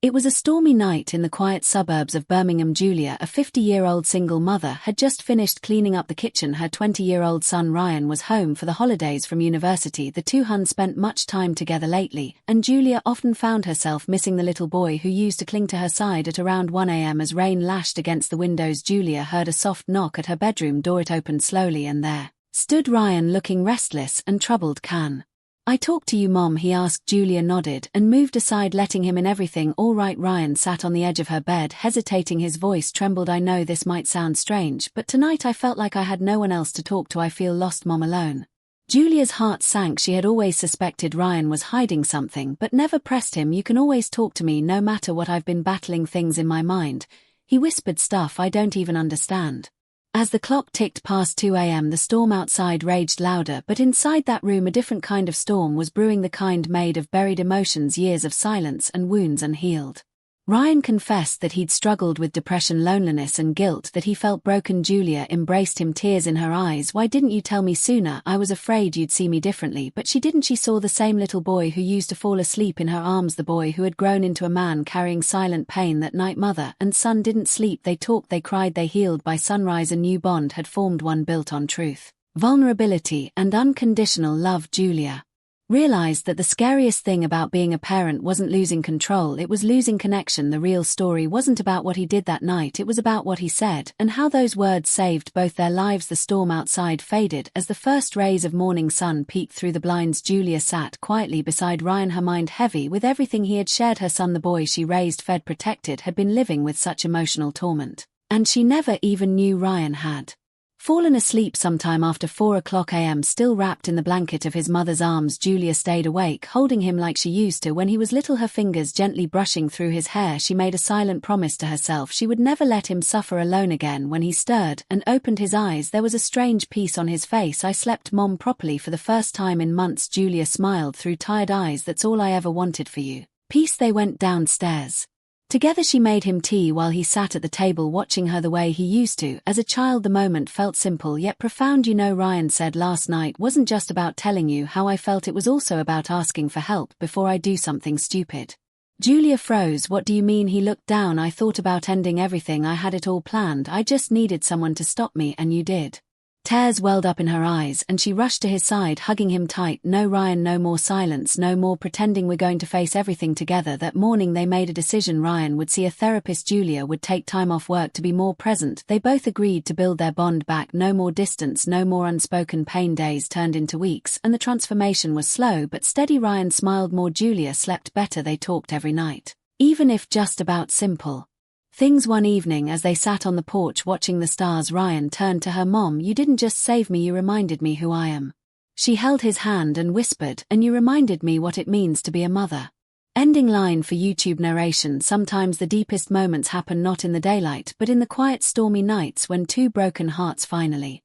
It was a stormy night in the quiet suburbs of Birmingham. Julia, a 50-year-old single mother, had just finished cleaning up the kitchen. Her 20-year-old son Ryan was home for the holidays from university. The two hadn't spent much time together lately, and Julia often found herself missing the little boy who used to cling to her side at around 1 a.m. As rain lashed against the windows, Julia heard a soft knock at her bedroom door. It opened slowly, and there stood Ryan, looking restless and troubled. "Can I talk to you, Mom?" he asked. Julia nodded and moved aside, letting him in. "Everything all right?" Ryan sat on the edge of her bed, hesitating. His voice trembled. "I know this might sound strange, but tonight I felt like I had no one else to talk to. I feel lost, Mom, alone." Julia's heart sank. She had always suspected Ryan was hiding something, but never pressed him. "You can always talk to me, no matter what. I've been battling things in my mind," he whispered, "stuff I don't even understand." As the clock ticked past 2 a.m., the storm outside raged louder, but inside that room a different kind of storm was brewing, the kind made of buried emotions, years of silence and wounds unhealed. Ryan confessed that he'd struggled with depression, loneliness and guilt, that he felt broken. Julia embraced him, tears in her eyes. "Why didn't you tell me sooner? I was afraid you'd see me differently." But she didn't. She saw the same little boy who used to fall asleep in her arms, the boy who had grown into a man carrying silent pain. That night mother and son didn't sleep. They talked, they cried, they healed. By sunrise a new bond had formed, one built on truth, vulnerability and unconditional love. Julia realized that the scariest thing about being a parent wasn't losing control, it was losing connection. The real story wasn't about what he did that night, it was about what he said, and how those words saved both their lives. The storm outside faded as the first rays of morning sun peeked through the blinds. Julia sat quietly beside Ryan, her mind heavy with everything he had shared. Her son, the boy she raised, fed, protected, had been living with such emotional torment, and she never even knew Ryan had fallen asleep sometime after 4 a.m. Still wrapped in the blanket of his mother's arms, Julia stayed awake, holding him like she used to when he was little, her fingers gently brushing through his hair. She made a silent promise to herself she would never let him suffer alone again. When he stirred and opened his eyes, there was a strange peace on his face. "I slept, Mom, properly for the first time in months." Julia smiled through tired eyes. "That's all I ever wanted for you." Peace. They went downstairs together. She made him tea while he sat at the table watching her the way he used to as a child. The moment felt simple yet profound. "You know," Ryan said, "last night wasn't just about telling you how I felt, it was also about asking for help before I do something stupid." Julia froze. "What do you mean?" He looked down. "I thought about ending everything. I had it all planned. I just needed someone to stop me, and you did." Tears welled up in her eyes and she rushed to his side, hugging him tight. "No, Ryan, no more silence, no more pretending. We're going to face everything together." That morning they made a decision. Ryan would see a therapist. Julia would take time off work to be more present. They both agreed to build their bond back. No more distance, no more unspoken pain. Days turned into weeks and the transformation was slow but steady. Ryan smiled more. Julia slept better. They talked every night, even if just about simple things. One evening as they sat on the porch watching the stars, Ryan turned to her. "Mom, you didn't just save me, you reminded me who I am." She held his hand and whispered, "And you reminded me what it means to be a mother." Ending line for YouTube narration. Sometimes the deepest moments happen not in the daylight but in the quiet stormy nights when two broken hearts finally